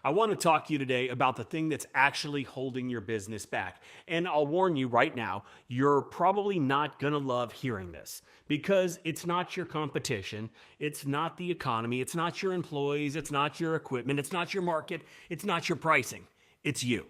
I want to talk to you today about the thing that's actually holding your business back. And I'll warn you right now, you're probably not going to love hearing this because it's not your competition. It's not the economy. It's not your employees. It's not your equipment. It's not your market. It's not your pricing. It's you.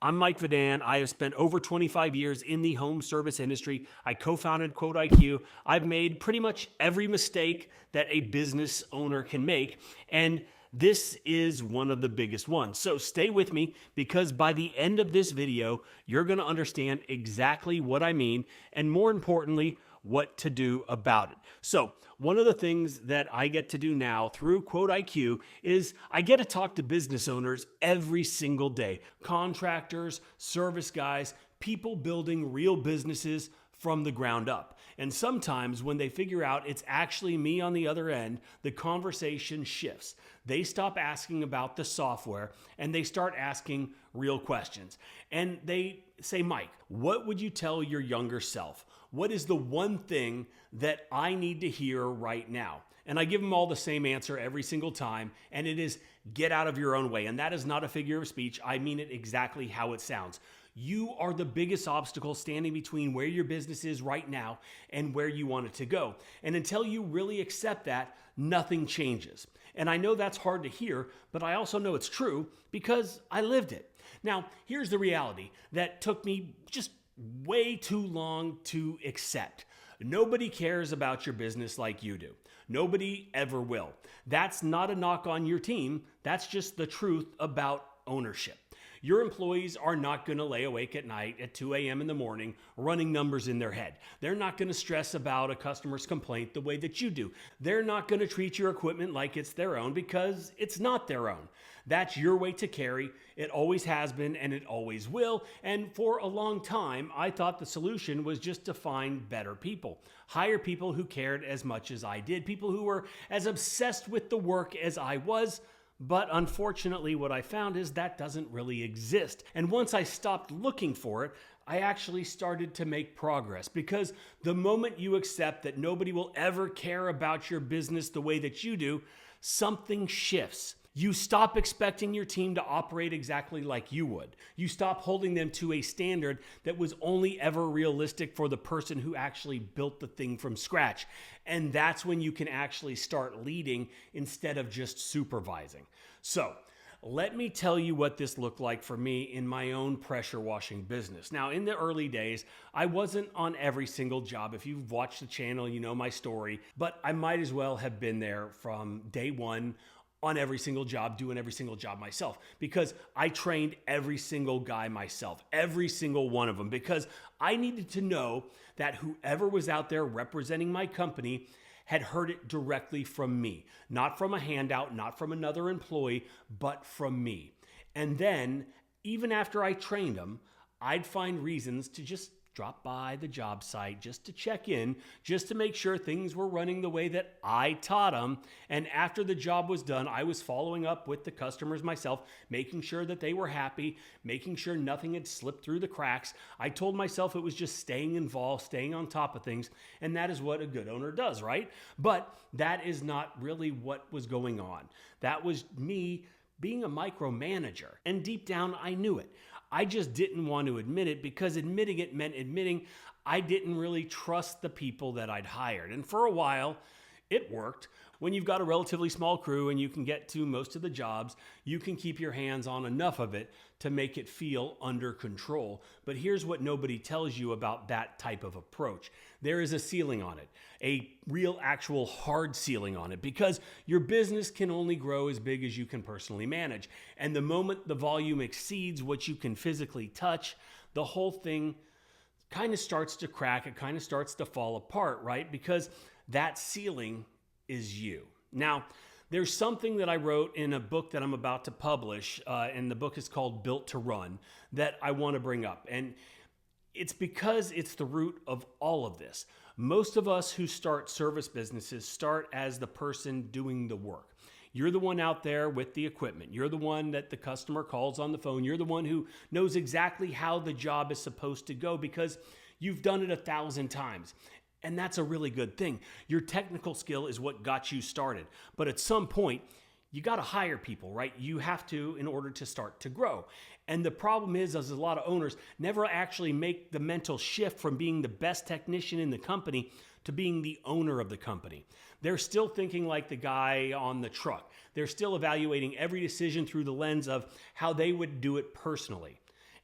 I'm Mike Vidan. I have spent over 25 years in the home service industry. I co-founded QuoteIQ. I've made pretty much every mistake that a business owner can make, and this is one of the biggest ones. So stay with me because by the end of this video, you're going to understand exactly what I mean, and more importantly, what to do about it. So one of the things that I get to do now through QuoteIQ is I get to talk to business owners every single day. Contractors, service guys, people building real businesses from the ground up. And sometimes when they figure out it's actually me on the other end, the conversation shifts. They stop asking about the software and they start asking real questions. And they say, Mike, what would you tell your younger self? What is the one thing that I need to hear right now? And I give them all the same answer every single time, and it is get out of your own way. And that is not a figure of speech. I mean it exactly how it sounds. You are the biggest obstacle standing between where your business is right now and where you want it to go. And until you really accept that, nothing changes. And I know that's hard to hear, but I also know it's true because I lived it. Now, here's the reality that took me just way too long to accept. Nobody cares about your business like you do. Nobody ever will. That's not a knock on your team. That's just the truth about ownership. Your employees are not going to lay awake at night at 2 a.m. in the morning running numbers in their head. They're not going to stress about a customer's complaint the way that you do. They're not going to treat your equipment like it's their own because it's not their own. That's your way to carry. It always has been and it always will. And for a long time, I thought the solution was just to find better people. Hire people who cared as much as I did. People who were as obsessed with the work as I was. But unfortunately, what I found is that doesn't really exist. And once I stopped looking for it, I actually started to make progress because the moment you accept that nobody will ever care about your business the way that you do, something shifts. You stop expecting your team to operate exactly like you would. You stop holding them to a standard that was only ever realistic for the person who actually built the thing from scratch. And that's when you can actually start leading instead of just supervising. So let me tell you what this looked like for me in my own pressure washing business. Now, in the early days, I wasn't on every single job. If you've watched the channel, you know my story, but I might as well have been there from day one on every single job, doing every single job myself, because I trained every single guy myself, every single one of them, because I needed to know that whoever was out there representing my company had heard it directly from me, not from a handout, not from another employee, but from me. And then, even after I trained them, I'd find reasons to just drop by the job site just to check in, just to make sure things were running the way that I taught them. And after the job was done, I was following up with the customers myself, making sure that they were happy, making sure nothing had slipped through the cracks. I told myself it was just staying involved, staying on top of things, and that is what a good owner does, right? But that is not really what was going on. That was me being a micromanager, and deep down I knew it. I just didn't want to admit it because admitting it meant admitting I didn't really trust the people that I'd hired. And for a while, it worked. When you've got a relatively small crew and you can get to most of the jobs, you can keep your hands on enough of it to make it feel under control. But here's what nobody tells you about that type of approach. There is a ceiling on it, a real actual hard ceiling on it, because your business can only grow as big as you can personally manage. And the moment the volume exceeds what you can physically touch, the whole thing kind of starts to crack. It kind of starts to fall apart, right? Because that ceiling is you. Now, there's something that I wrote in a book that I'm about to publish, and the book is called Built to Run, that I want to bring up. And it's because it's the root of all of this. Most of us who start service businesses start as the person doing the work. You're the one out there with the equipment. You're the one that the customer calls on the phone. You're the one who knows exactly how the job is supposed to go because you've done it 1,000 times. And that's a really good thing. Your technical skill is what got you started. But at some point, you got to hire people, right? You have to in order to start to grow. And the problem is a lot of owners never actually make the mental shift from being the best technician in the company to being the owner of the company. They're still thinking like the guy on the truck. They're still evaluating every decision through the lens of how they would do it personally.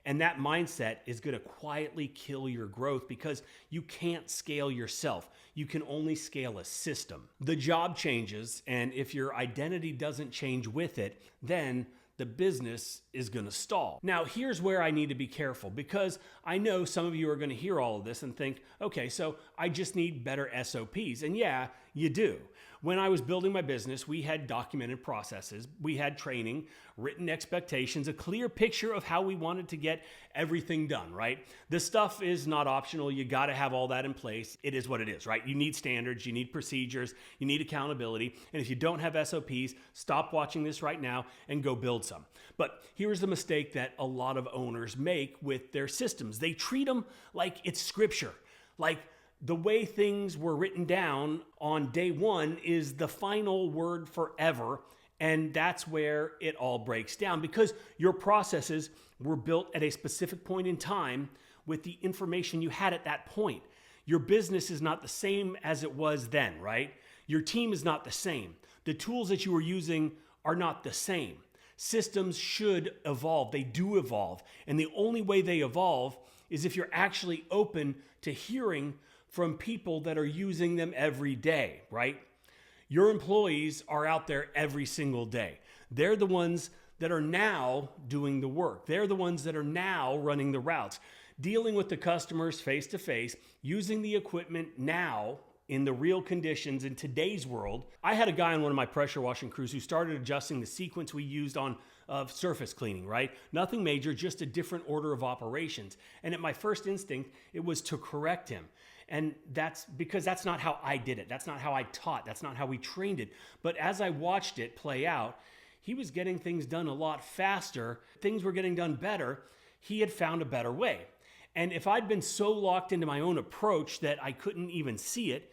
And that mindset is going to quietly kill your growth because you can't scale yourself. You can only scale a system. The job changes, and if your identity doesn't change with it, then the business is going to stall. Now, here's where I need to be careful because I know some of you are going to hear all of this and think, okay, so I just need better SOPs. And yeah, you do. When I was building my business, we had documented processes, we had training, written expectations, a clear picture of how we wanted to get everything done, right? This stuff is not optional. You got to have all that in place. It is what it is, right? You need standards, you need procedures, you need accountability. And if you don't have SOPs, stop watching this right now and go build some. But here's the mistake that a lot of owners make with their systems. They treat them like it's scripture, like the way things were written down on day one is the final word forever. And that's where it all breaks down because your processes were built at a specific point in time with the information you had at that point. Your business is not the same as it was then, right? Your team is not the same. The tools that you were using are not the same. Systems should evolve. They do evolve. And the only way they evolve is if you're actually open to hearing from people that are using them every day, right? Your employees are out there every single day. They're the ones that are now doing the work. They're the ones that are now running the routes, dealing with the customers face to face, using the equipment now in the real conditions in today's world. I had a guy on one of my pressure washing crews who started adjusting the sequence we used on surface cleaning, right? Nothing major, just a different order of operations. And at my first instinct, it was to correct him. And that's because that's not how I did it. That's not how I taught. That's not how we trained it. But as I watched it play out, he was getting things done a lot faster. Things were getting done better. He had found a better way. And if I'd been so locked into my own approach that I couldn't even see it,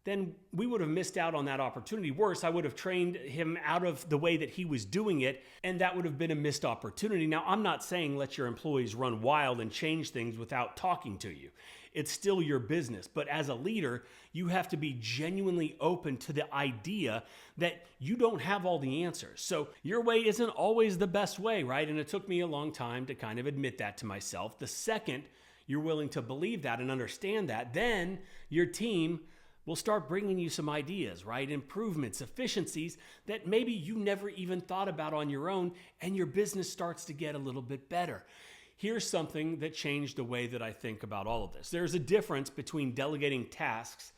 then we would have missed out on that opportunity. Worse, I would have trained him out of the way that he was doing it, and that would have been a missed opportunity. Now, I'm not saying let your employees run wild and change things without talking to you. It's still your business. But as a leader, you have to be genuinely open to the idea that you don't have all the answers. So your way isn't always the best way, right? And it took me a long time to kind of admit that to myself. The second you're willing to believe that and understand that, then your team will start bringing you some ideas, right? Improvements, efficiencies that maybe you never even thought about on your own, and your business starts to get a little bit better. Here's something that changed the way that I think about all of this. There's a difference between delegating tasks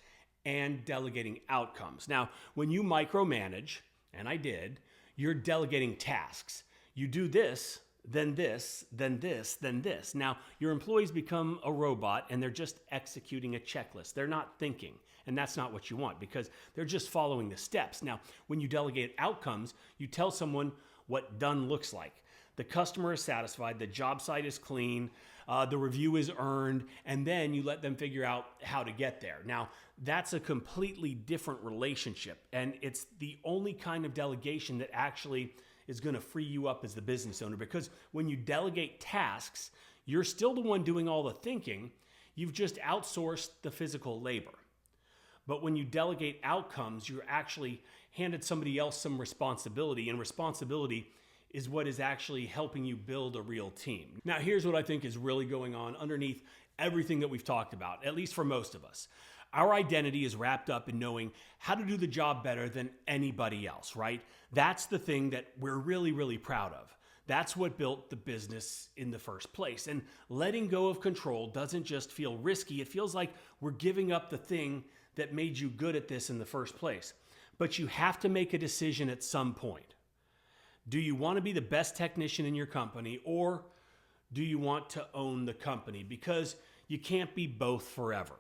and delegating outcomes. Now, when you micromanage, and I did, you're delegating tasks. You do this, then this, then this, then this. Now, your employees become a robot and they're just executing a checklist. They're not thinking. And that's not what you want because they're just following the steps. Now, when you delegate outcomes, you tell someone what done looks like. The customer is satisfied, the job site is clean, the review is earned, and then you let them figure out how to get there. Now, that's a completely different relationship, and it's the only kind of delegation that actually is going to free you up as the business owner, because when you delegate tasks, you're still the one doing all the thinking. You've just outsourced the physical labor. But when you delegate outcomes, you're actually handed somebody else some responsibility, and responsibility is what is actually helping you build a real team. Now, here's what I think is really going on underneath everything that we've talked about, at least for most of us. Our identity is wrapped up in knowing how to do the job better than anybody else, right? That's the thing that we're really, really proud of. That's what built the business in the first place. And letting go of control doesn't just feel risky. It feels like we're giving up the thing that made you good at this in the first place. But you have to make a decision at some point. Do you want to be the best technician in your company, or do you want to own the company? Because you can't be both forever.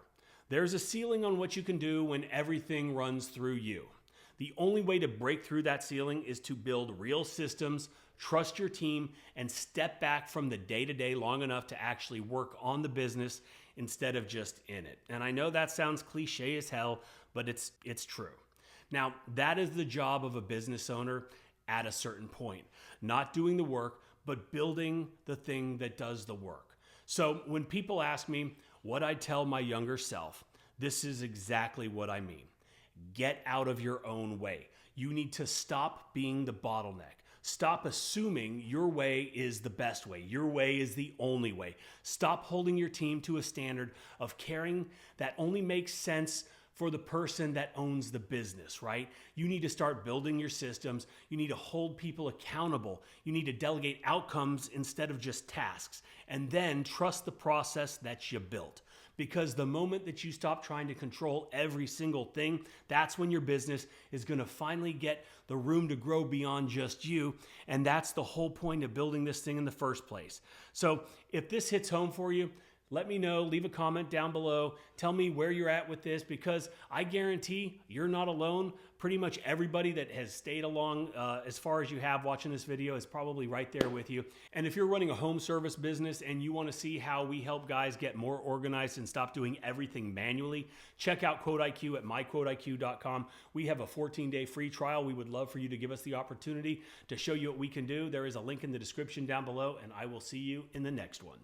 There's a ceiling on what you can do when everything runs through you. The only way to break through that ceiling is to build real systems, trust your team, and step back from the day-to-day long enough to actually work on the business instead of just in it. And I know that sounds cliche as hell, but it's true. Now, that is the job of a business owner, at a certain point. Not doing the work, but building the thing that does the work. So when people ask me what I tell my younger self, this is exactly what I mean. Get out of your own way. You need to stop being the bottleneck. Stop assuming your way is the best way. Your way is the only way. Stop holding your team to a standard of caring that only makes sense for the person that owns the business, right? You need to start building your systems. You need to hold people accountable. You need to delegate outcomes instead of just tasks. And then trust the process that you built. Because the moment that you stop trying to control every single thing, that's when your business is going to finally get the room to grow beyond just you. And that's the whole point of building this thing in the first place. So if this hits home for you, let me know, leave a comment down below. Tell me where you're at with this, because I guarantee you're not alone. Pretty much everybody that has stayed along as far as you have watching this video is probably right there with you. And if you're running a home service business and you want to see how we help guys get more organized and stop doing everything manually, check out QuoteIQ at myquoteiq.com. We have a 14-day free trial. We would love for you to give us the opportunity to show you what we can do. There is a link in the description down below, and I will see you in the next one.